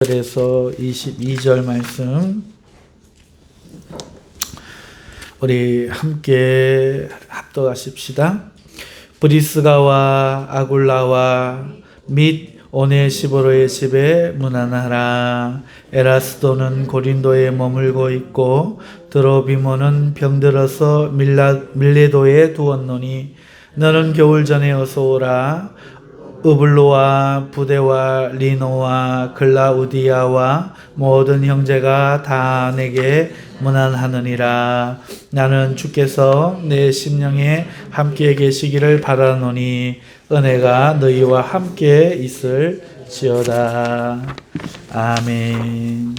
그래서 22절 말씀 우리 함께 합독하십시다. 브리스가와 아굴라와 및 오네시보로의 집에 문안하라. 에라스도는 고린도에 머물고 있고 드로비모는 병들어서 밀레도에 두었노니 너는 겨울 전에 어서 오라. 우블로와 부데와 리노와 글라우디아와 모든 형제가 다 내게 문안하느니라. 나는 주께서 내 심령에 함께 계시기를 바라노니 은혜가 너희와 함께 있을지어다. 아멘.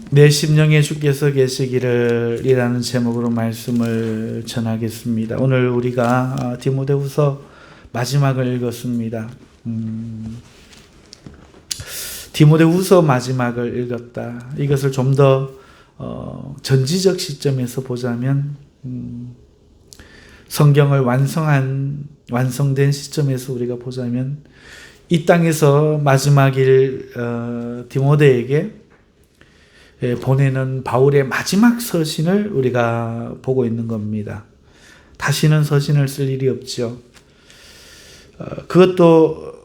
내 심령에 주께서 계시기를 이라는 제목으로 말씀을 전하겠습니다. 오늘 우리가 디모데후서 마지막을 읽었습니다. 디모데후서 마지막을 읽었다. 이것을 좀 더 전지적 시점에서 보자면 성경을 완성된 시점에서 우리가 보자면 이 땅에서 마지막일 디모데에게 보내는 바울의 마지막 서신을 우리가 보고 있는 겁니다. 다시는 서신을 쓸 일이 없죠. 그것도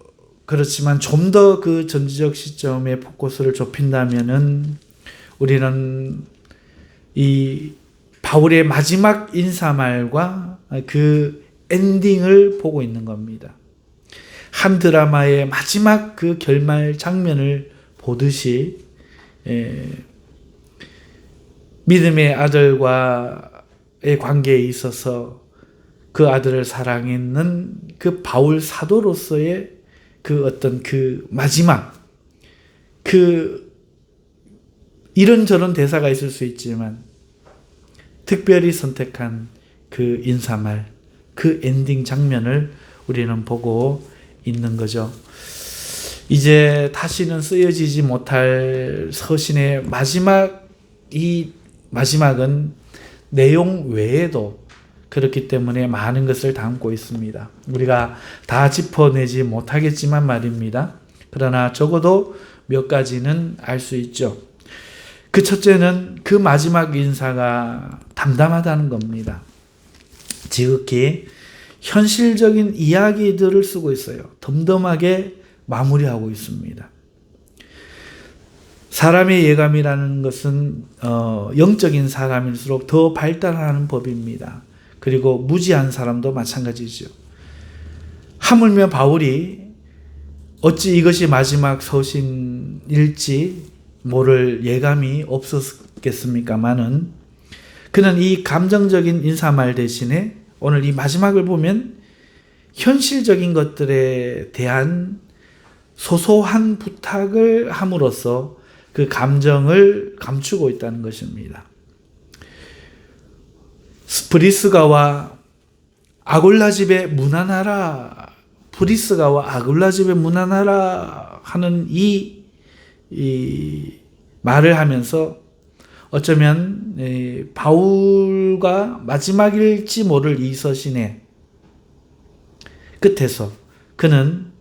그렇지만 좀 더 그 전지적 시점에 포커스를 좁힌다면은 우리는 이 바울의 마지막 인사말과 그 엔딩을 보고 있는 겁니다. 한 드라마의 마지막 그 결말 장면을 보듯이 믿음의 아들과의 관계에 있어서 그 아들을 사랑했는 그 바울 사도로서의 그 어떤 그 마지막 그 이런저런 대사가 있을 수 있지만 특별히 선택한 그 인사말, 그 엔딩 장면을 우리는 보고 있는 거죠. 이제 다시는 쓰여지지 못할 서신의 마지막은 내용 외에도 그렇기 때문에 많은 것을 담고 있습니다. 우리가 다 짚어내지 못하겠지만 말입니다. 그러나 적어도 몇 가지는 알 수 있죠. 그 첫째는 그 마지막 인사가 담담하다는 겁니다. 지극히 현실적인 이야기들을 쓰고 있어요. 덤덤하게 마무리하고 있습니다. 사람의 예감이라는 것은 영적인 사람일수록 더 발달하는 법입니다. 그리고 무지한 사람도 마찬가지죠. 하물며 바울이 어찌 이것이 마지막 서신일지 모를 예감이 없었겠습니까마는 그는 이 감정적인 인사말 대신에 오늘 이 마지막을 보면 현실적인 것들에 대한 소소한 부탁을 함으로써 그 감정을 감추고 있다는 것입니다. 브리스가와 아굴라 집에 문안하라. 브리스가와 아굴라 집에 문안하라 하는 이 말을 하면서 어쩌면 바울과 마지막일지 모를 이 서신의 끝에서 그는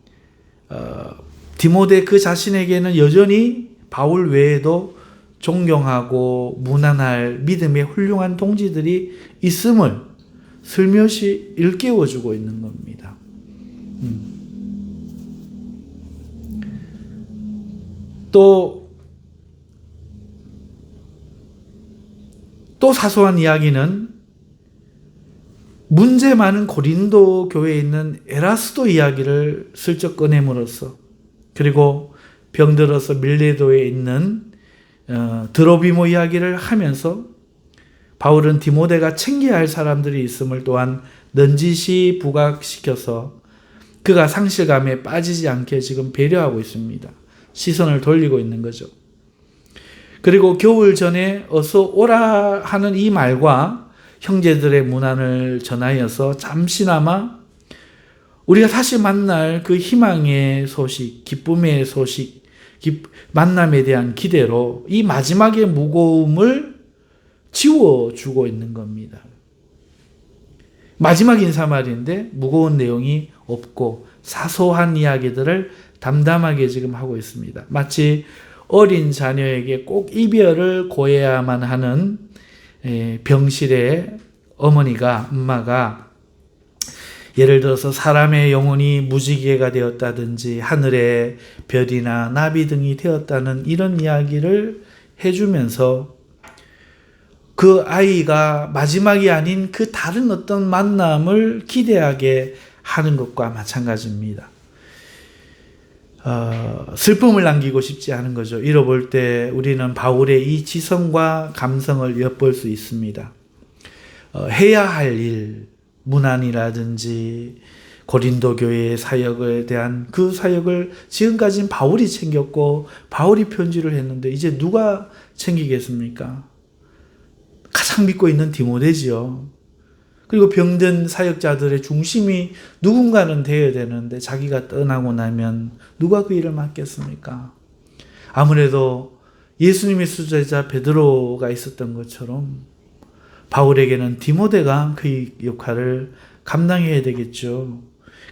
디모데 그 자신에게는 여전히 바울 외에도 존경하고 문안할 믿음의 훌륭한 동지들이 있음을 슬며시 일깨워주고 있는 겁니다. 또 사소한 이야기는 문제 많은 고린도 교회에 있는 에라스도 이야기를 슬쩍 꺼냄으로써 그리고 병들어서 밀레도에 있는 드로비모 이야기를 하면서 바울은 디모데가 챙겨야 할 사람들이 있음을 또한 넌지시 부각시켜서 그가 상실감에 빠지지 않게 지금 배려하고 있습니다. 시선을 돌리고 있는 거죠. 그리고 겨울 전에 어서 오라 하는 이 말과 형제들의 문안을 전하여서 잠시나마 우리가 다시 만날 그 희망의 소식, 기쁨의 소식, 만남에 대한 기대로 이 마지막의 무거움을 지워주고 있는 겁니다. 마지막 인사말인데 무거운 내용이 없고 사소한 이야기들을 담담하게 지금 하고 있습니다. 마치 어린 자녀에게 꼭 이별을 고해야만 하는 병실의 엄마가 예를 들어서 사람의 영혼이 무지개가 되었다든지 하늘의 별이나 나비 등이 되었다는 이런 이야기를 해주면서 그 아이가 마지막이 아닌 그 다른 어떤 만남을 기대하게 하는 것과 마찬가지입니다. 슬픔을 남기고 싶지 않은 거죠. 잃어볼 때 우리는 바울의 이 지성과 감성을 엿볼 수 있습니다. 해야 할 일, 문안이라든지 고린도 교회의 사역에 대한 그 사역을 지금까지는 바울이 챙겼고 바울이 편지를 했는데 이제 누가 챙기겠습니까? 가장 믿고 있는 디모데지요. 그리고 병든 사역자들의 중심이 누군가는 되어야 되는데 자기가 떠나고 나면 누가 그 일을 맡겠습니까? 아무래도 예수님의 수제자 베드로가 있었던 것처럼 바울에게는 디모데가 그 역할을 감당해야 되겠죠.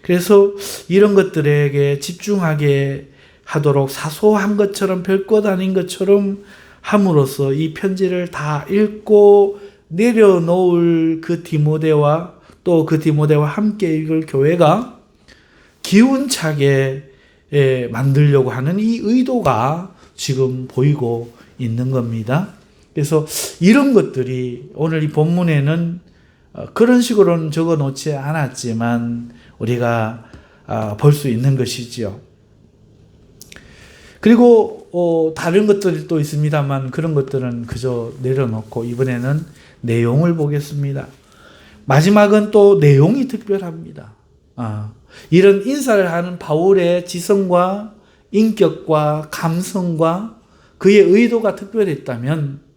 그래서 이런 것들에게 집중하게 하도록 사소한 것처럼 별것 아닌 것처럼 함으로써 이 편지를 다 읽고 내려놓을 그 디모데와 또 그 디모데와 함께 읽을 교회가 기운차게 만들려고 하는 이 의도가 지금 보이고 있는 겁니다. 그래서 이런 것들이 오늘 이 본문에는 그런 식으로는 적어 놓지 않았지만 우리가 볼 수 있는 것이지요. 그리고 다른 것들이 또 있습니다만 그런 것들은 그저 내려놓고 이번에는 내용을 보겠습니다. 마지막은 또 내용이 특별합니다. 이런 인사를 하는 바울의 지성과 인격과 감성과 그의 의도가 특별했다면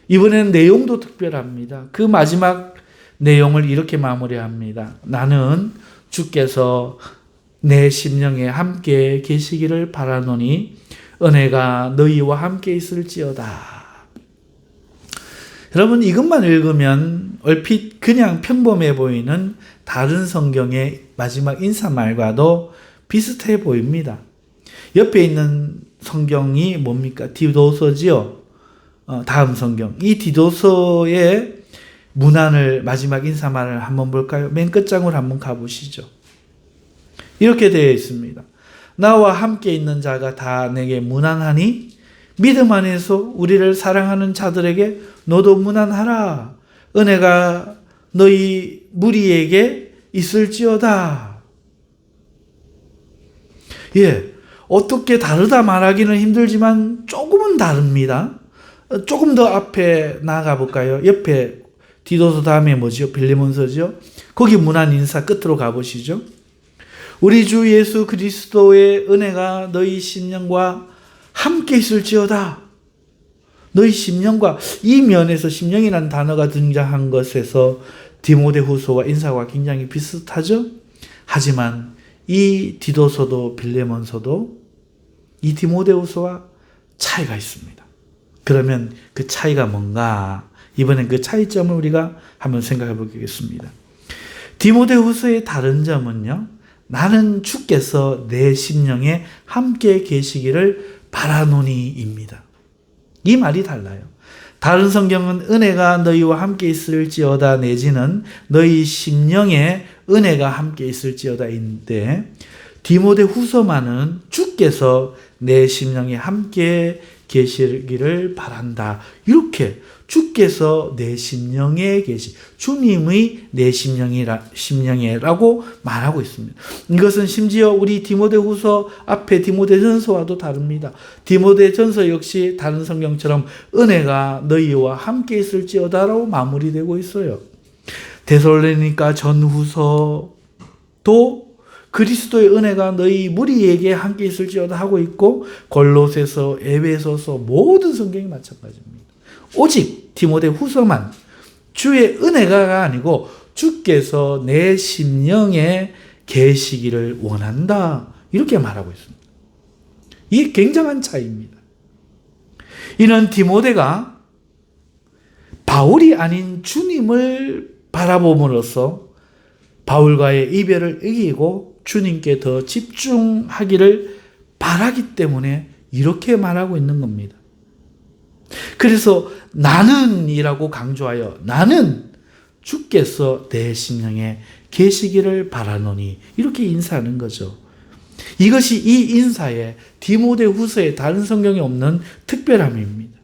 이번에는 내용도 특별합니다. 그 마지막 내용을 이렇게 마무리합니다. 나는 주께서 내 심령에 함께 계시기를 바라노니 은혜가 너희와 함께 있을지어다. 여러분 이것만 읽으면 얼핏 그냥 평범해 보이는 다른 성경의 마지막 인사말과도 비슷해 보입니다. 옆에 있는 성경이 뭡니까? 디도서지요. 다음 성경. 이 디도서의 문안을 마지막 인사말을 한번 볼까요? 맨 끝장으로 한번 가보시죠. 이렇게 되어 있습니다. 나와 함께 있는 자가 다 내게 문안하니 믿음 안에서 우리를 사랑하는 자들에게 너도 문안하라. 은혜가 너희 무리에게 있을지어다. 어떻게 다르다 말하기는 힘들지만 조금은 다릅니다. 조금 더 앞에 나아가 볼까요? 옆에 디도서 다음에 뭐죠? 빌레몬서죠? 거기 문안 인사 끝으로 가보시죠. 우리 주 예수 그리스도의 은혜가 너희 심령과 함께 있을지어다. 너희 심령과 이 면에서 심령이라는 단어가 등장한 것에서 디모데후서와 인사가 굉장히 비슷하죠. 하지만 이 디도서도 빌레몬서도 이 디모데후서와 차이가 있습니다. 그러면 그 차이가 뭔가? 이번엔 그 차이점을 우리가 한번 생각해 보겠습니다. 디모데후서의 다른 점은요. 나는 주께서 내 심령에 함께 계시기를 바라노니입니다. 이 말이 달라요. 다른 성경은 은혜가 너희와 함께 있을지어다 내지는 너희 심령에 은혜가 함께 있을지어다인데 디모데후서만은 주께서 내 심령에 함께 계시기를 바란다. 이렇게 주께서 내 심령에 주님의 내 심령에라고 말하고 있습니다. 이것은 심지어 우리 디모데후서 앞에 디모데전서와도 다릅니다. 디모데전서 역시 다른 성경처럼 은혜가 너희와 함께 있을지어다라고 마무리되고 있어요. 데살로니가 전후서도 그리스도의 은혜가 너희 무리에게 함께 있을지어다 하고 있고 골로새서, 에베소서 모든 성경이 마찬가지입니다. 오직 디모데후서만 주의 은혜가 아니고 주께서 내 심령에 계시기를 원한다. 이렇게 말하고 있습니다. 이게 굉장한 차이입니다. 이는 디모데가 바울이 아닌 주님을 바라봄으로써 바울과의 이별을 이기고 주님께 더 집중하기를 바라기 때문에 이렇게 말하고 있는 겁니다. 그래서 나는이라고 강조하여 나는 주께서 내 심령에 계시기를 바라노니 이렇게 인사하는 거죠. 이것이 이 인사에 디모데후서에 다른 성경에 없는 특별함입니다.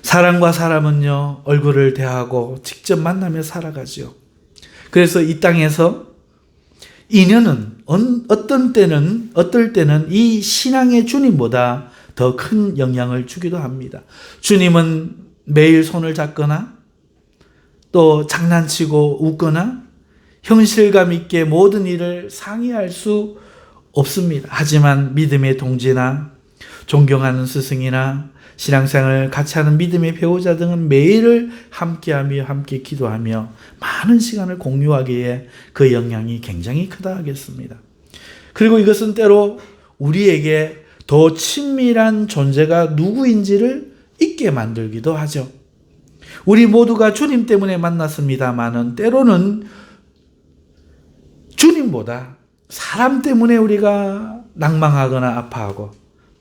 사람과 사람은요, 얼굴을 대하고 직접 만나며 살아가죠. 그래서 이 땅에서 인연은 어떨 때는 이 신앙의 주님보다 더 큰 영향을 주기도 합니다. 주님은 매일 손을 잡거나 또 장난치고 웃거나 현실감 있게 모든 일을 상의할 수 없습니다. 하지만 믿음의 동지나 존경하는 스승이나 신앙생활을 같이 하는 믿음의 배우자 등은 매일을 함께하며 함께 기도하며 많은 시간을 공유하기에 그 영향이 굉장히 크다 하겠습니다. 그리고 이것은 때로 우리에게 더 친밀한 존재가 누구인지를 잊게 만들기도 하죠. 우리 모두가 주님 때문에 만났습니다마는 때로는 주님보다 사람 때문에 우리가 낭망하거나 아파하고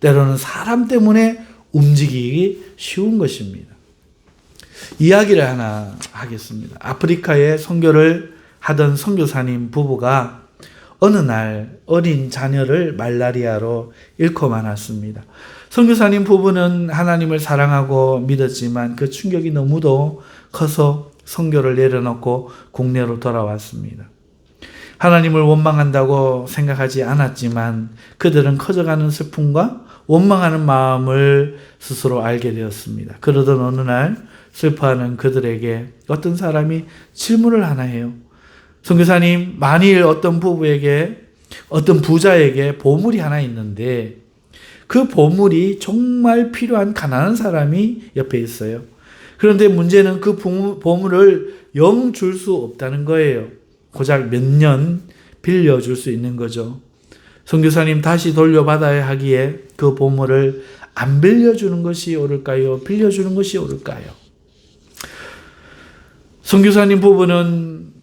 때로는 사람 때문에 움직이기 쉬운 것입니다. 이야기를 하나 하겠습니다. 아프리카에 선교를 하던 선교사님 부부가 어느 날 어린 자녀를 말라리아로 잃고 말았습니다. 선교사님 부부는 하나님을 사랑하고 믿었지만 그 충격이 너무도 커서 선교를 내려놓고 국내로 돌아왔습니다. 하나님을 원망한다고 생각하지 않았지만 그들은 커져가는 슬픔과 원망하는 마음을 스스로 알게 되었습니다. 그러던 어느 날 슬퍼하는 그들에게 어떤 사람이 질문을 하나 해요. 선교사님, 만일 어떤 부자에게 보물이 하나 있는데 그 보물이 정말 필요한 가난한 사람이 옆에 있어요. 그런데 문제는 그 보물을 영 줄 수 없다는 거예요. 고작 몇 년 빌려줄 수 있는 거죠. 선교사님 다시 돌려받아야 하기에 그 보물을 안 빌려주는 것이 옳을까요? 빌려주는 것이 옳을까요? 선교사님 부부는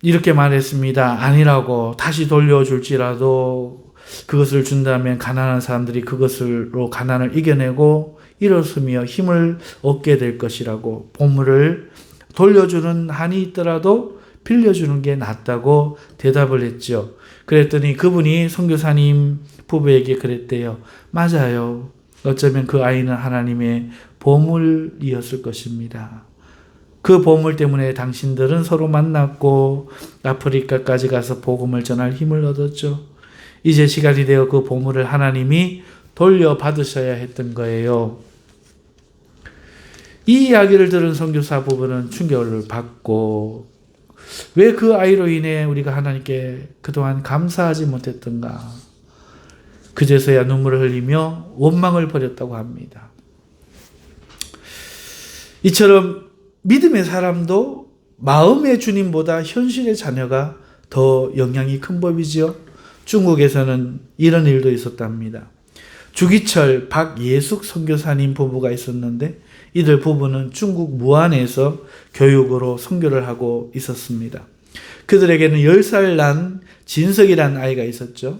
이렇게 말했습니다. 아니라고, 다시 돌려줄지라도 그것을 준다면 가난한 사람들이 그것으로 가난을 이겨내고 일어서며 힘을 얻게 될 것이라고, 보물을 돌려주는 한이 있더라도 빌려주는 게 낫다고 대답을 했죠. 그랬더니 그분이 선교사님 부부에게 그랬대요. 맞아요. 어쩌면 그 아이는 하나님의 보물이었을 것입니다. 그 보물 때문에 당신들은 서로 만났고 아프리카까지 가서 복음을 전할 힘을 얻었죠. 이제 시간이 되어 그 보물을 하나님이 돌려받으셔야 했던 거예요. 이 이야기를 들은 선교사 부부는 충격을 받고, 왜 그 아이로 인해 우리가 하나님께 그동안 감사하지 못했던가, 그제서야 눈물을 흘리며 원망을 버렸다고 합니다. 이처럼 믿음의 사람도 마음의 주님보다 현실의 자녀가 더 영향이 큰 법이지요. 중국에서는 이런 일도 있었답니다. 주기철, 박예숙 선교사님 부부가 있었는데 이들 부부는 중국 무안에서 교육으로 선교를 하고 있었습니다. 그들에게는 10살 난 진석이라는 아이가 있었죠.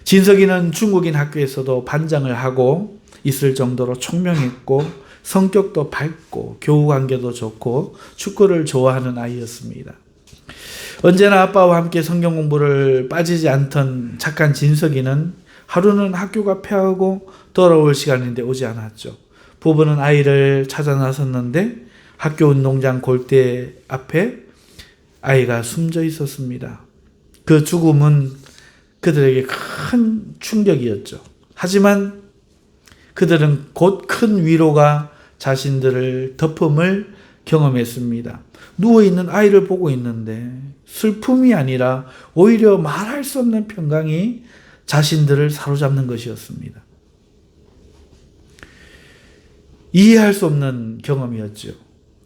진석이는 중국인 학교에서도 반장을 하고 있을 정도로 총명했고 성격도 밝고 교우관계도 좋고 축구를 좋아하는 아이였습니다. 언제나 아빠와 함께 성경 공부를 빠지지 않던 착한 진석이는 하루는 학교가 폐하고 돌아올 시간인데 오지 않았죠. 부부는 아이를 찾아 나섰는데 학교 운동장 골대 앞에 아이가 숨져 있었습니다. 그 죽음은 그들에게 큰 충격이었죠. 하지만 그들은 곧 큰 위로가 자신들을 덮음을 경험했습니다. 누워있는 아이를 보고 있는데 슬픔이 아니라 오히려 말할 수 없는 평강이 자신들을 사로잡는 것이었습니다. 이해할 수 없는 경험이었죠.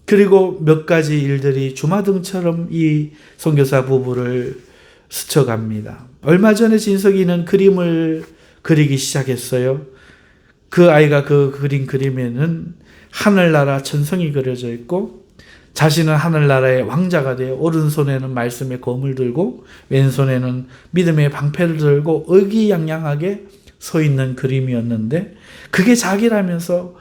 그리고 몇 가지 일들이 주마등처럼 이 선교사 부부를 스쳐갑니다. 얼마 전에 진석이는 그림을 그리기 시작했어요. 그 아이가 그 그린 그림에는 하늘나라 천성이 그려져 있고 자신은 하늘나라의 왕자가 되어 오른손에는 말씀의 검을 들고 왼손에는 믿음의 방패를 들고 의기양양하게 서 있는 그림이었는데 그게 자기라면서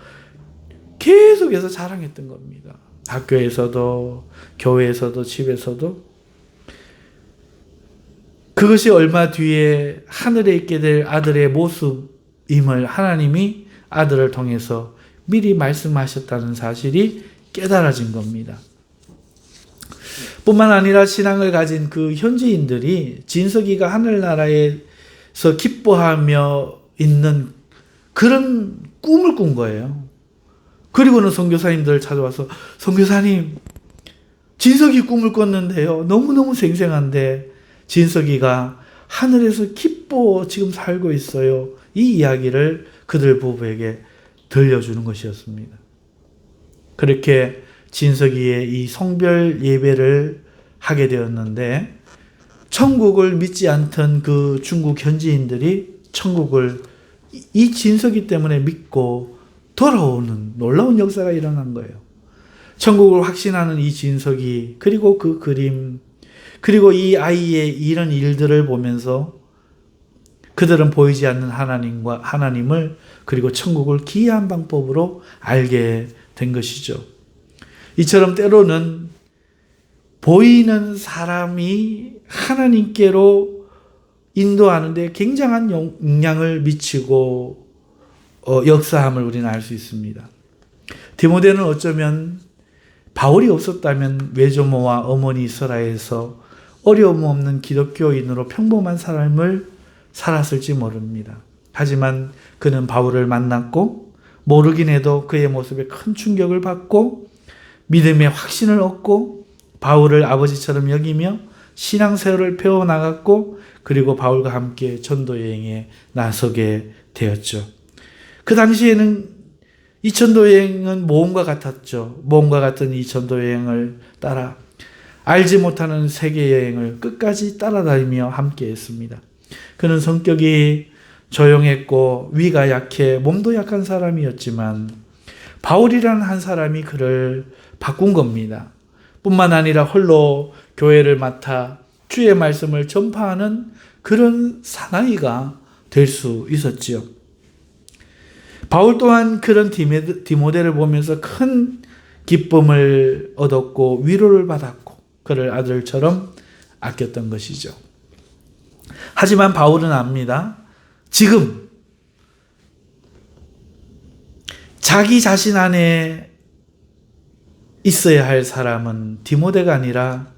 계속해서 자랑했던 겁니다. 학교에서도 교회에서도 집에서도. 그것이 얼마 뒤에 하늘에 있게 될 아들의 모습임을 하나님이 아들을 통해서 미리 말씀하셨다는 사실이 깨달아진 겁니다. 뿐만 아니라 신앙을 가진 그 현지인들이 진석이가 하늘나라에서 기뻐하며 있는 그런 꿈을 꾼 거예요. 그리고는 선교사님들 찾아와서 선교사님, 진석이 꿈을 꿨는데요. 너무너무 생생한데 진석이가 하늘에서 기뻐 지금 살고 있어요. 이 이야기를 그들 부부에게 들려주는 것이었습니다. 그렇게 진석이의 이 성별 예배를 하게 되었는데 천국을 믿지 않던 그 중국 현지인들이 천국을 이 진석이 때문에 믿고 돌아오는 놀라운 역사가 일어난 거예요. 천국을 확신하는 이 진석이, 그리고 그 그림, 그리고 이 아이의 이런 일들을 보면서 그들은 보이지 않는 하나님을 그리고 천국을 기이한 방법으로 알게 된 것이죠. 이처럼 때로는 보이는 사람이 하나님께로 인도하는데 굉장한 영향을 미치고 역사함을 우리는 알 수 있습니다. 디모데는 어쩌면 바울이 없었다면 외조모와 어머니 스라에서 어려움 없는 기독교인으로 평범한 삶을 살았을지 모릅니다. 하지만 그는 바울을 만났고 모르긴 해도 그의 모습에 큰 충격을 받고 믿음의 확신을 얻고 바울을 아버지처럼 여기며 신앙생활을 펴나갔고 그리고 바울과 함께 전도여행에 나서게 되었죠. 그 당시에는 이 전도여행은 모험과 같았죠. 모험과 같은 이 전도여행을 따라 알지 못하는 세계여행을 끝까지 따라다니며 함께 했습니다. 그는 성격이 조용했고 위가 약해 몸도 약한 사람이었지만 바울이라는 한 사람이 그를 바꾼 겁니다. 뿐만 아니라 홀로 교회를 맡아 주의 말씀을 전파하는 그런 사나이가 될 수 있었지요. 바울 또한 그런 디모데를 보면서 큰 기쁨을 얻었고 위로를 받았고 그를 아들처럼 아꼈던 것이죠. 하지만 바울은 압니다. 지금 자기 자신 안에 있어야 할 사람은 디모데가 아니라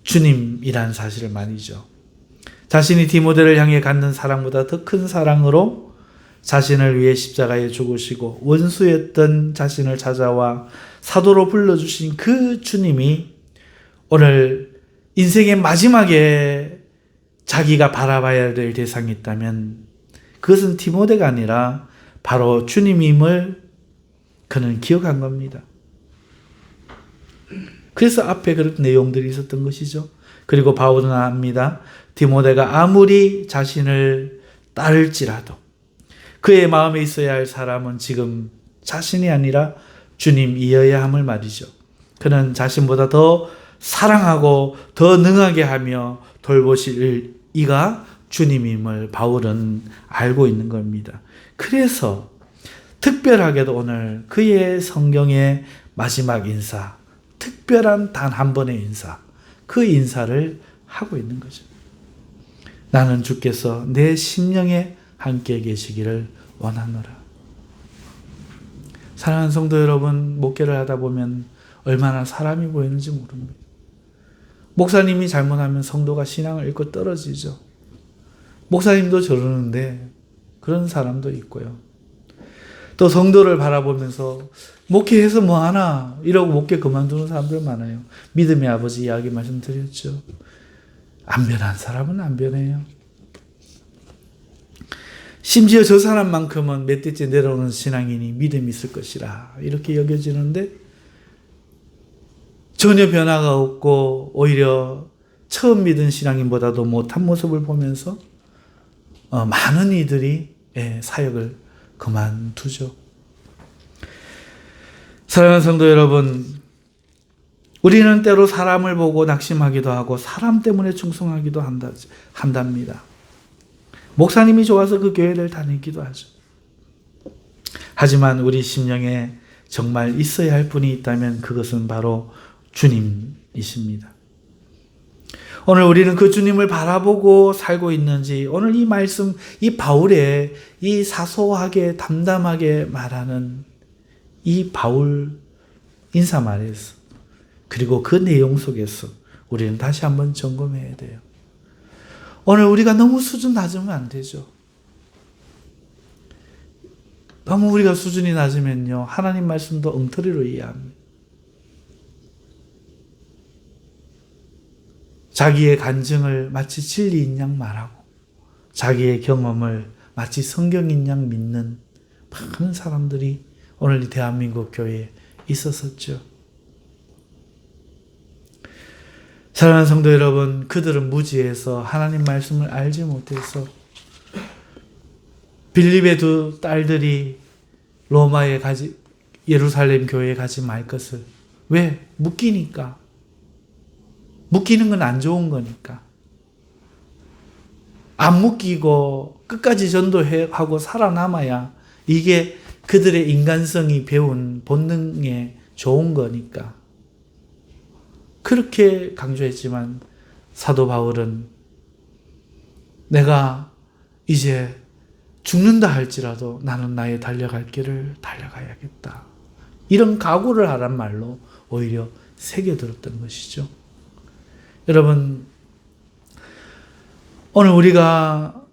주님이란 사실을 말이죠. 자신이 디모데를 향해 갖는 사랑보다 더 큰 사랑으로 자신을 위해 십자가에 죽으시고 원수였던 자신을 찾아와 사도로 불러주신 그 주님이 오늘 인생의 마지막에 자기가 바라봐야 될 대상이 있다면 그것은 디모데가 아니라 바로 주님임을 그는 기억한 겁니다. 그래서 앞에 그런 내용들이 있었던 것이죠. 그리고 바울은 압니다. 디모데가 아무리 자신을 따를지라도 그의 마음에 있어야 할 사람은 지금 자신이 아니라 주님이어야 함을 말이죠. 그는 자신보다 더 사랑하고 더 능하게 하며 돌보실 이가 주님임을 바울은 알고 있는 겁니다. 그래서 특별하게도 오늘 그의 성경의 마지막 인사, 특별한 단 한 번의 인사, 그 인사를 하고 있는 거죠. 나는 주께서 내 심령에 함께 계시기를 원하노라. 사랑하는 성도 여러분, 목회를 하다 보면 얼마나 사람이 보이는지 모릅니다. 목사님이 잘못하면 성도가 신앙을 잃고 떨어지죠. 목사님도 저러는데 그런 사람도 있고요. 또 성도를 바라보면서 목회해서 뭐하나 이러고 목회 그만두는 사람들 많아요. 믿음의 아버지 이야기 말씀드렸죠. 안 변한 사람은 안 변해요. 심지어 저 사람만큼은 몇 대째 내려오는 신앙인이 믿음이 있을 것이라 이렇게 여겨지는데 전혀 변화가 없고 오히려 처음 믿은 신앙인보다도 못한 모습을 보면서 많은 이들이 사역을 그만두죠. 사랑하는 성도 여러분, 우리는 때로 사람을 보고 낙심하기도 하고 사람 때문에 충성하기도 한답니다. 목사님이 좋아서 그 교회를 다니기도 하죠. 하지만 우리 심령에 정말 있어야 할 분이 있다면 그것은 바로 주님이십니다. 오늘 우리는 그 주님을 바라보고 살고 있는지, 오늘 이 말씀, 이 바울의 이 사소하게 담담하게 말하는 이 바울 인사말에서, 그리고 그 내용 속에서 우리는 다시 한번 점검해야 돼요. 오늘 우리가 너무 수준 낮으면 안 되죠. 너무 우리가 수준이 낮으면요, 하나님 말씀도 엉터리로 이해합니다. 자기의 간증을 마치 진리인 양 말하고 자기의 경험을 마치 성경인 양 믿는 많은 사람들이 오늘 이 대한민국 교회에 있었었죠. 사랑하는 성도 여러분, 그들은 무지해서 하나님 말씀을 알지 못해서 빌립의 두 딸들이 로마에 예루살렘 교회에 가지 말 것을, 왜? 묶이니까. 묶이는 건 안 좋은 거니까. 안 묶이고 끝까지 전도하고 살아남아야 이게 그들의 인간성이 배운 본능에 좋은 거니까. 그렇게 강조했지만 사도 바울은 내가 이제 죽는다 할지라도 나는 나의 달려갈 길을 달려가야겠다. 이런 각오를 하란 말로 오히려 새겨들었던 것이죠. 여러분, 오늘 우리가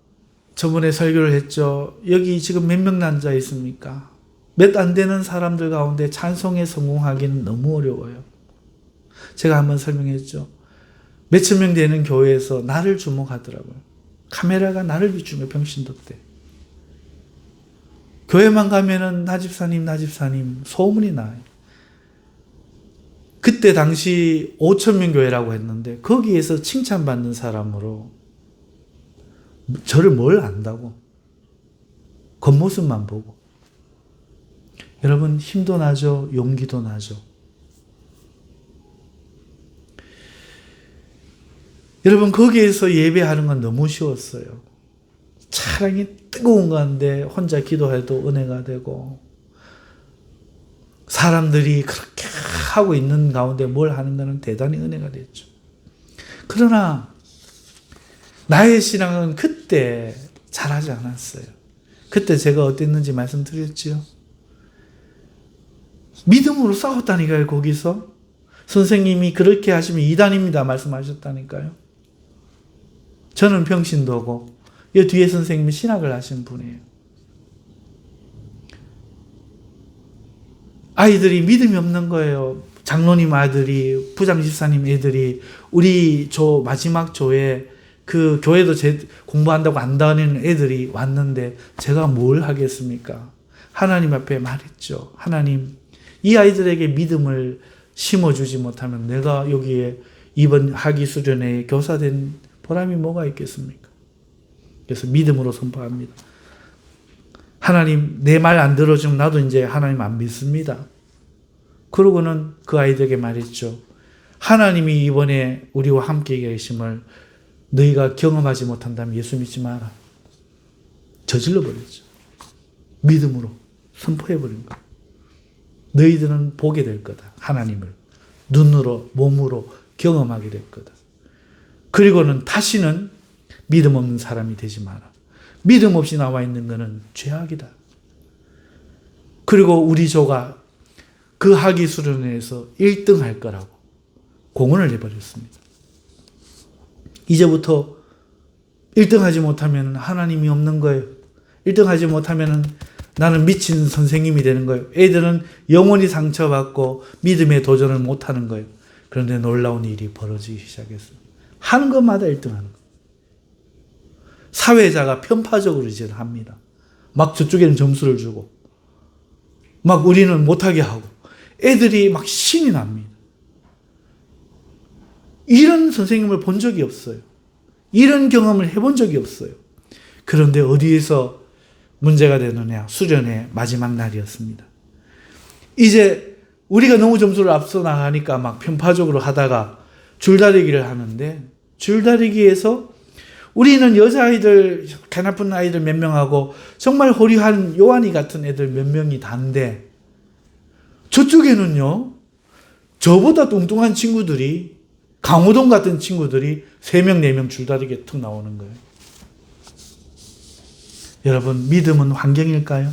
저번에 설교를 했죠. 여기 지금 몇 명 앉아 있습니까? 몇 안 되는 사람들 가운데 찬송에 성공하기는 너무 어려워요. 제가 한번 설명했죠. 몇천 명 되는 교회에서 나를 주목하더라고요. 카메라가 나를 비추며 병신도 때. 교회만 가면은 나 집사님 소문이 나요. 그때 당시 5,000명 교회라고 했는데 거기에서 칭찬받는 사람으로 저를 뭘 안다고. 겉모습만 보고. 여러분, 힘도 나죠. 용기도 나죠. 여러분, 거기에서 예배하는 건 너무 쉬웠어요. 차량이 뜨거운 가운데 혼자 기도해도 은혜가 되고, 사람들이 그렇게 하고 있는 가운데 뭘 하는 것은 대단히 은혜가 됐죠. 그러나 나의 신앙은 그때 잘하지 않았어요. 그때 제가 어땠는지 말씀드렸지요. 믿음으로 싸웠다니까요. 거기서 선생님이 그렇게 하시면 이단입니다 말씀하셨다니까요. 저는 병신도고 이 뒤에 선생님이 신학을 하신 분이에요. 아이들이 믿음이 없는 거예요. 장로님 아들이, 부장집사님 애들이 우리 마지막 조에 그 교회도 공부한다고 안 다니는 애들이 왔는데 제가 뭘 하겠습니까? 하나님 앞에 말했죠. 하나님, 이 아이들에게 믿음을 심어주지 못하면 내가 여기에 이번 학위 수련회에 교사된 보람이 뭐가 있겠습니까? 그래서 믿음으로 선포합니다. 하나님, 내 말 안 들어주면 나도 이제 하나님 안 믿습니다. 그러고는 그 아이들에게 말했죠. 하나님이 이번에 우리와 함께 계심을 너희가 경험하지 못한다면 예수 믿지 마라. 저질러 버렸죠. 믿음으로 선포해버린 거예요. 너희들은 보게 될 거다. 하나님을 눈으로, 몸으로 경험하게 될 거다. 그리고는 다시는 믿음 없는 사람이 되지 마라. 믿음 없이 나와 있는 것은 죄악이다. 그리고 우리 조가 그 학위 수련회에서 1등 할 거라고 공언을 해버렸습니다. 이제부터 1등 하지 못하면 하나님이 없는 거예요. 1등 하지 못하면 나는 미친 선생님이 되는 거예요. 애들은 영원히 상처받고 믿음에 도전을 못하는 거예요. 그런데 놀라운 일이 벌어지기 시작했어요. 하는 것마다 1등 하는 거예요. 사회자가 편파적으로 이제 합니다. 막 저쪽에는 점수를 주고 막 우리는 못하게 하고 애들이 막 신이 납니다. 이런 선생님을 본 적이 없어요. 이런 경험을 해본 적이 없어요. 그런데 어디에서 문제가 되느냐? 수련회 마지막 날이었습니다. 이제 우리가 너무 점수를 앞서 나가니까 막 편파적으로 하다가 줄다리기를 하는데, 줄다리기에서 우리는 여자아이들, 가나쁜 아이들 몇 명하고 정말 호리한 요한이 같은 애들 몇 명이 단데, 저쪽에는요, 저보다 뚱뚱한 친구들이, 강호동 같은 친구들이 3명, 4명 줄다리기에 툭 나오는 거예요. 여러분, 믿음은 환경일까요?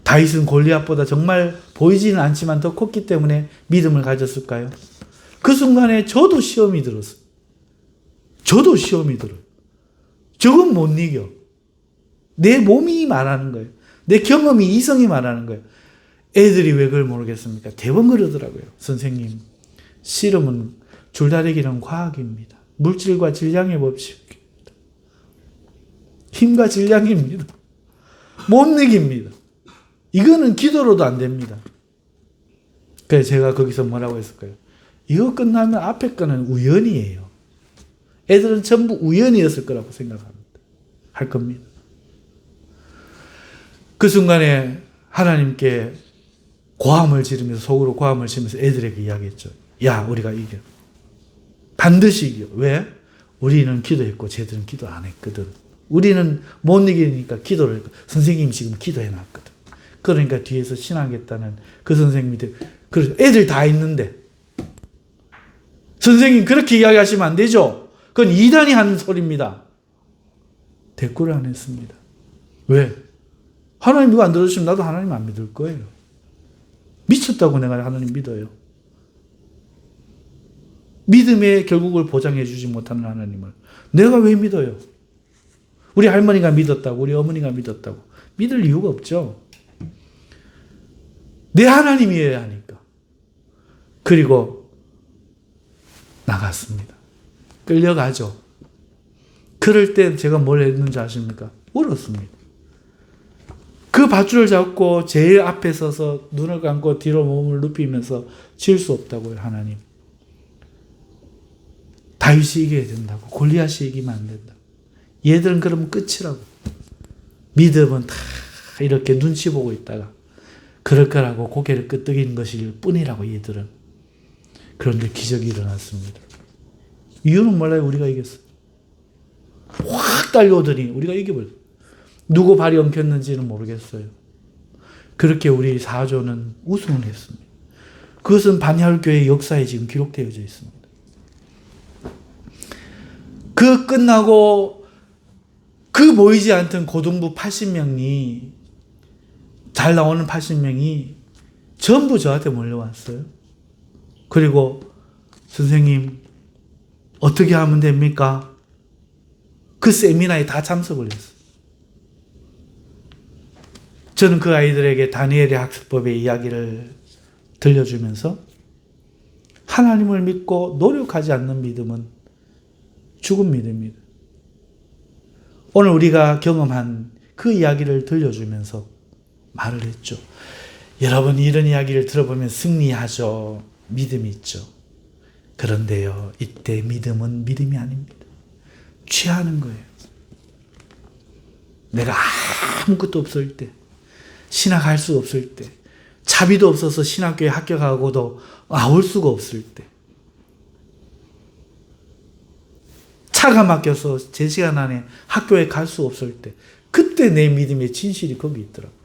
다윗은 골리앗보다 정말 보이지는 않지만 더 컸기 때문에 믿음을 가졌을까요? 그 순간에 저도 시험이 들었어요. 저도 시험이 들어요. 저건 못 이겨. 내 몸이 말하는 거예요. 내 경험이, 이성이 말하는 거예요. 애들이 왜 그걸 모르겠습니까? 대번 그러더라고요. 선생님, 씨름은, 줄다리기는 과학입니다. 물질과 질량의 법칙입니다. 힘과 질량입니다. 못 이깁니다. 이거는 기도로도 안 됩니다. 그래서 제가 거기서 뭐라고 했을까요? 이거 끝나면 앞에 거는 우연이에요. 애들은 전부 우연이었을 거라고 생각합니다. 할 겁니다. 그 순간에 하나님께 고함을 지르면서, 속으로 고함을 지르면서 애들에게 이야기했죠. 야, 우리가 이겨. 반드시 이겨. 왜? 우리는 기도했고 쟤들은 기도 안 했거든. 우리는 못 이기니까 기도를 했고, 선생님이 지금 기도해놨거든. 그러니까 뒤에서 신하겠다는 그 선생님이, 그래서 애들 다 있는데, 선생님 그렇게 이야기하시면 안 되죠. 그건 이단이 하는 소리입니다. 대꾸를 안 했습니다. 왜? 하나님 이거 안 들어주시면 나도 하나님 안 믿을 거예요. 미쳤다고 내가 하나님 믿어요. 믿음의 결국을 보장해 주지 못하는 하나님을 내가 왜 믿어요? 우리 할머니가 믿었다고, 우리 어머니가 믿었다고. 믿을 이유가 없죠. 내 하나님이어야 하니까. 그리고 나갔습니다. 끌려가죠. 그럴 때 제가 뭘 했는지 아십니까? 울었습니다. 그 밧줄을 잡고 제일 앞에 서서 눈을 감고 뒤로 몸을 눕히면서 질 수 없다고요, 하나님. 다윗이 이겨야 된다고. 골리앗이 이기면 안 된다. 얘들은 그러면 끝이라고. 믿음은 다 이렇게 눈치 보고 있다가 그럴 거라고 고개를 끄덕이는 것일 뿐이라고, 얘들은. 그런데 기적이 일어났습니다. 이유는 몰라요. 우리가 이겼어요. 확 달려오더니 우리가 이겨버렸어요. 누구 발이 엉켰는지는 모르겠어요. 그렇게 우리 사조는 우승을 했습니다. 그것은 반야울교회 역사에 지금 기록되어져 있습니다. 그 끝나고 그 보이지 않던 고등부 80명이, 잘 나오는 80명이 전부 저한테 몰려왔어요. 그리고 선생님 어떻게 하면 됩니까? 그 세미나에 다 참석을 했어요. 저는 그 아이들에게 다니엘의 학습법의 이야기를 들려주면서 하나님을 믿고 노력하지 않는 믿음은 죽은 믿음입니다. 오늘 우리가 경험한 그 이야기를 들려주면서 말을 했죠. 여러분, 이런 이야기를 들어보면 승리하죠. 믿음이 있죠. 그런데요, 이때 믿음은 믿음이 아닙니다. 취하는 거예요. 내가 아무것도 없을 때, 신학할 수 없을 때, 차비도 없어서 신학교에 합격하고도 나올 수가 없을 때, 차가 막혀서 제 시간 안에 학교에 갈 수 없을 때, 그때 내 믿음의 진실이 거기 있더라고요.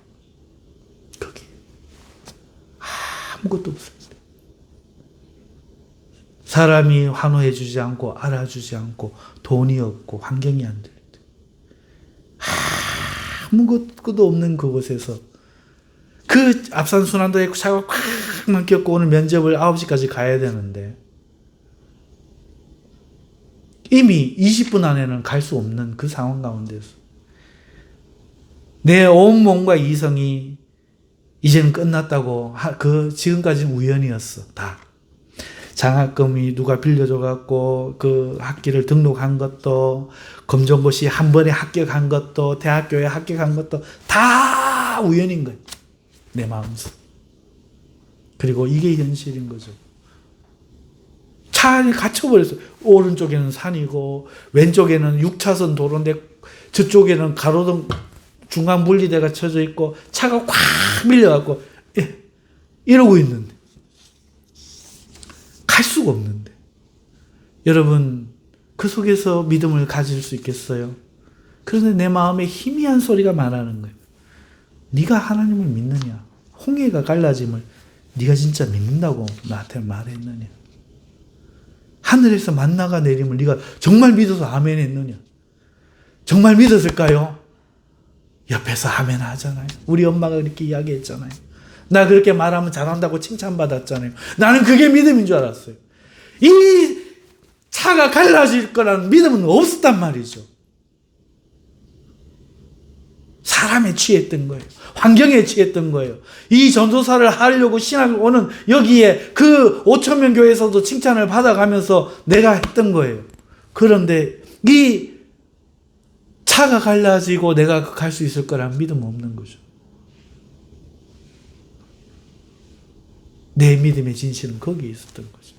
거기. 아무것도 없을 때. 사람이 환호해 주지 않고 알아주지 않고 돈이 없고 환경이 안 될 때, 아무것도 없는 그곳에서 그 앞산 순환도에 차가 꽉 막혔고 오늘 면접을 9시까지 가야 되는데 이미 20분 안에는 갈 수 없는 그 상황 가운데서 내 온몸과 이성이 이제는 끝났다고, 그 지금까지는 우연이었어. 다. 장학금이 누가 빌려줘갖고 그 학기를 등록한 것도, 검정고시 한 번에 합격한 것도, 대학교에 합격한 것도 다 우연인 거예요. 내 마음속. 그리고 이게 현실인 거죠. 차 안에 갇혀버렸어요. 오른쪽에는 산이고 왼쪽에는 6차선 도로인데 저쪽에는 가로등 중간 분리대가 쳐져 있고 차가 꽉 밀려갖고 이러고 있는데, 갈 수가 없는데, 여러분 그 속에서 믿음을 가질 수 있겠어요? 그런데 내 마음에 희미한 소리가 말하는 거예요. 네가 하나님을 믿느냐? 홍해가 갈라짐을 네가 진짜 믿는다고 나한테 말했느냐? 하늘에서 만나가 내림을 네가 정말 믿어서 아멘 했느냐? 정말 믿었을까요? 옆에서 아멘 하잖아요. 우리 엄마가 그렇게 이야기했잖아요. 나 그렇게 말하면 잘한다고 칭찬받았잖아요. 나는 그게 믿음인 줄 알았어요. 이 차가 갈라질 거라는 믿음은 없었단 말이죠. 사람에 취했던 거예요. 환경에 취했던 거예요. 이 전도사를 하려고 신학을 오는 여기에 그 5,000명 교회에서도 칭찬을 받아가면서 내가 했던 거예요. 그런데 이 차가 갈라지고 내가 갈 수 있을 거라는 믿음은 없는 거죠. 내 믿음의 진실은 거기에 있었던 거죠.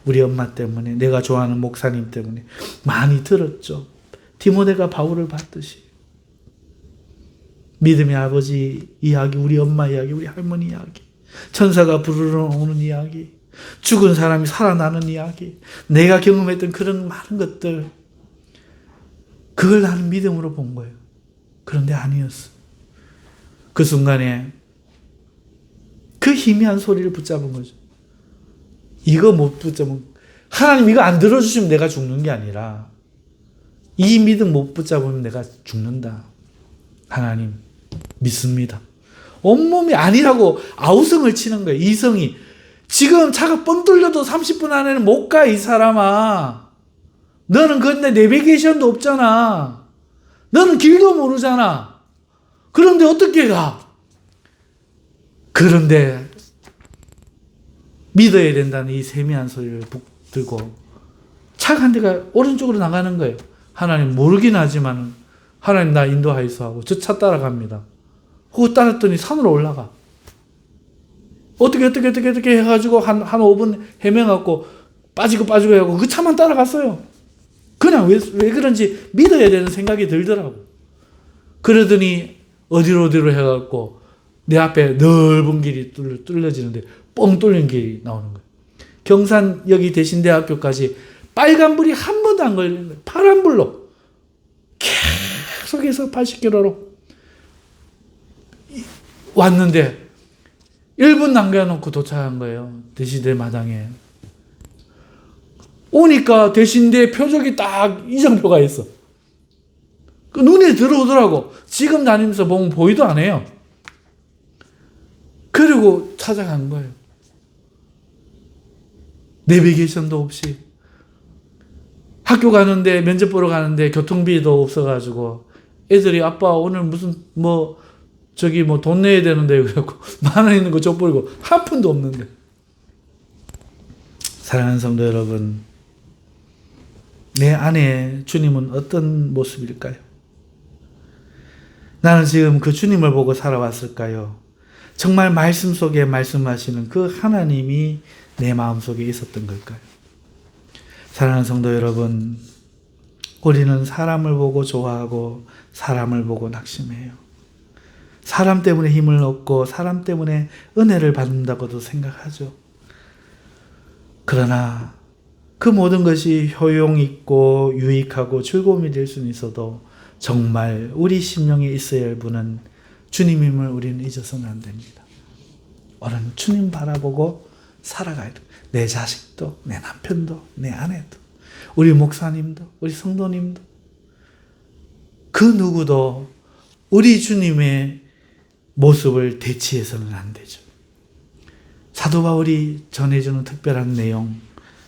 우리 엄마 때문에, 내가 좋아하는 목사님 때문에 많이 들었죠. 디모데가 바울을 봤듯이. 믿음의 아버지 이야기, 우리 엄마 이야기, 우리 할머니 이야기, 천사가 부르러 오는 이야기, 죽은 사람이 살아나는 이야기, 내가 경험했던 그런 많은 것들, 그걸 나는 믿음으로 본 거예요. 그런데 아니었어. 그 순간에 그 희미한 소리를 붙잡은 거죠. 이거 못 붙잡으면, 하나님 이거 안 들어주시면 내가 죽는 게 아니라, 이 믿음 못 붙잡으면 내가 죽는다. 하나님 믿습니다. 온몸이 아니라고 아우성을 치는 거예요. 이성이. 지금 차가 뻥 뚫려도 30분 안에는 못 가, 이 사람아. 너는 근데 내비게이션도 없잖아. 너는 길도 모르잖아. 그런데 어떻게 가? 그런데 믿어야 된다는 이 세미한 소리를 붙들고 차가 한 대가 오른쪽으로 나가는 거예요. 하나님 모르긴 하지만 하나님 나 인도하이소 하고 저 차 따라갑니다. 그거 따랐더니 산으로 올라가. 어떻게 해가지고 한 5분 헤매갖고 빠지고 해갖고 그 차만 따라갔어요. 그냥 왜 그런지 믿어야 되는 생각이 들더라고. 그러더니 어디로 해갖고 내 앞에 넓은 길이 뚫려지는데 뻥 뚫린 길이 나오는 거예요. 경산 여기 대신대학교까지 빨간불이 한 번도 안 걸리는 거예요. 파란불로 계속해서 80km로 왔는데 1분 남겨놓고 도착한 거예요. 대신대 마당에. 오니까 대신대 표적이 딱 이정표가 있어. 그 눈에 들어오더라고. 지금 다니면서 보면 보이도 안 해요. 그리고 찾아간 거예요. 내비게이션도 없이. 학교 가는데, 면접 보러 가는데 교통비도 없어가지고 애들이 아빠 오늘 무슨 돈 내야 되는데 그래갖고 10,000원 있는 거 줘버리고 한 푼도 없는데. 사랑하는 성도 여러분, 내 안에 주님은 어떤 모습일까요? 나는 지금 그 주님을 보고 살아왔을까요? 정말 말씀 속에 말씀하시는 그 하나님이 내 마음속에 있었던 걸까요? 사랑하는 성도 여러분, 우리는 사람을 보고 좋아하고 사람을 보고 낙심해요. 사람 때문에 힘을 얻고 사람 때문에 은혜를 받는다고도 생각하죠. 그러나 그 모든 것이 효용 있고 유익하고 즐거움이 될 수는 있어도 정말 우리 심령에 있어야 할 분은 주님임을 우리는 잊어서는 안 됩니다. 오늘 주님 바라보고 살아가야 돼. 내 자식도, 내 남편도, 내 아내도, 우리 목사님도, 우리 성도님도, 그 누구도 우리 주님의 모습을 대치해서는 안 되죠. 사도 바울이 전해주는 특별한 내용,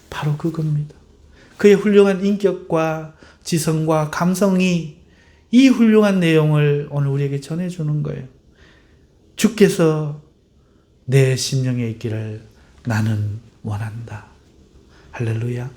바로 그겁니다. 그의 훌륭한 인격과 지성과 감성이 이 훌륭한 내용을 오늘 우리에게 전해주는 거예요. 주께서 내 심령에 있기를 나는 원한다. 할렐루야.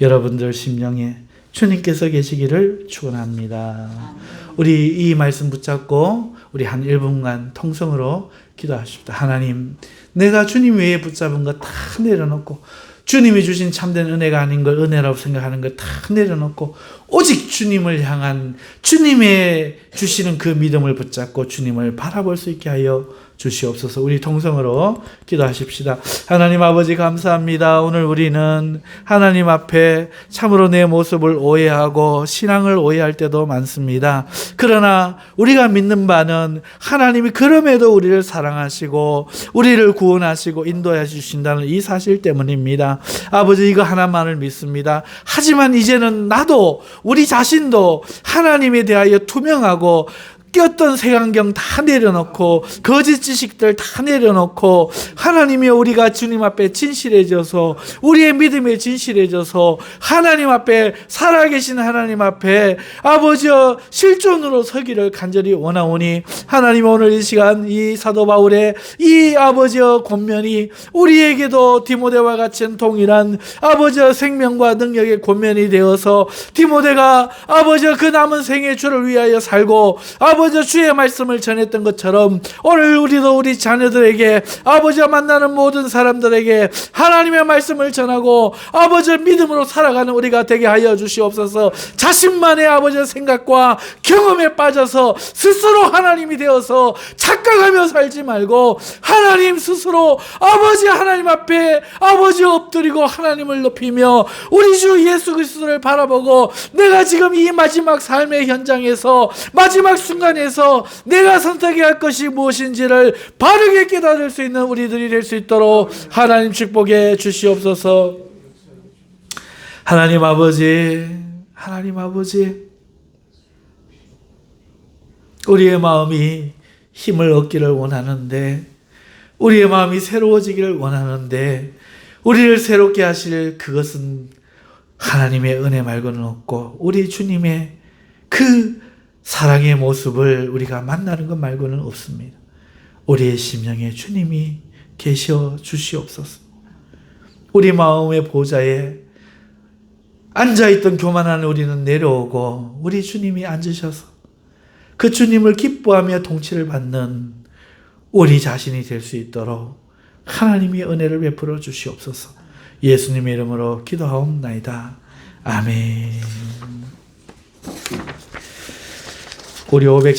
여러분들 심령에 주님께서 계시기를 축원합니다. 우리 이 말씀 붙잡고 우리 한 1분간 통성으로 기도하십시다. 하나님, 내가 주님 외에 붙잡은 거 다 내려놓고 주님이 주신 참된 은혜가 아닌 걸 은혜라고 생각하는 걸 다 내려놓고 오직 주님을 향한 주님의 주시는 그 믿음을 붙잡고 주님을 바라볼 수 있게 하여 주시옵소서. 우리 통성으로 기도하십시다. 하나님 아버지 감사합니다. 오늘 우리는 하나님 앞에 참으로 내 모습을 오해하고 신앙을 오해할 때도 많습니다. 그러나 우리가 믿는 바는 하나님이 그럼에도 우리를 사랑하시고 우리를 구원하시고 인도해 주신다는 이 사실 때문입니다. 아버지 이거 하나만을 믿습니다. 하지만 이제는 나도 우리 자신도 하나님에 대하여 투명하고 꼈던 색안경 다 내려놓고 거짓 지식들 다 내려놓고 하나님이 우리가 주님 앞에 진실해져서 우리의 믿음에 진실해져서 하나님 앞에 살아계신 하나님 앞에 아버지여 실존으로 서기를 간절히 원하오니 하나님 오늘 이 시간 이 사도 바울의 이 아버지여 권면이 우리에게도 디모데와 같은 동일한 아버지여 생명과 능력의 권면이 되어서 디모데가 아버지여 그 남은 생의 주를 위하여 살고 아버지 주의 말씀을 전했던 것처럼 오늘 우리도 우리 자녀들에게 아버지와 만나는 모든 사람들에게 하나님의 말씀을 전하고 아버지의 믿음으로 살아가는 우리가 되게 하여 주시옵소서. 자신만의 아버지의 생각과 경험에 빠져서 스스로 하나님이 되어서 착각하며 살지 말고 하나님 스스로 아버지 하나님 앞에 아버지 엎드리고 하나님을 높이며 우리 주 예수 그리스도를 바라보고 내가 지금 이 마지막 삶의 현장에서 마지막 순간에 내가 선택해야 할 것이 무엇인지를 바르게 깨달을 수 있는 우리들이 될 수 있도록 하나님 축복해 주시옵소서. 하나님 아버지 우리의 마음이 힘을 얻기를 원하는데 우리의 마음이 새로워지기를 원하는데 우리를 새롭게 하실 그것은 하나님의 은혜 말고는 없고 우리 주님의 그 사랑의 모습을 우리가 만나는 것 말고는 없습니다. 우리의 심령에 주님이 계셔 주시옵소서. 우리 마음의 보좌에 앉아있던 교만한 우리는 내려오고 우리 주님이 앉으셔서 그 주님을 기뻐하며 통치를 받는 우리 자신이 될 수 있도록 하나님이 은혜를 베풀어 주시옵소서. 예수님의 이름으로 기도하옵나이다. 아멘. 우리 510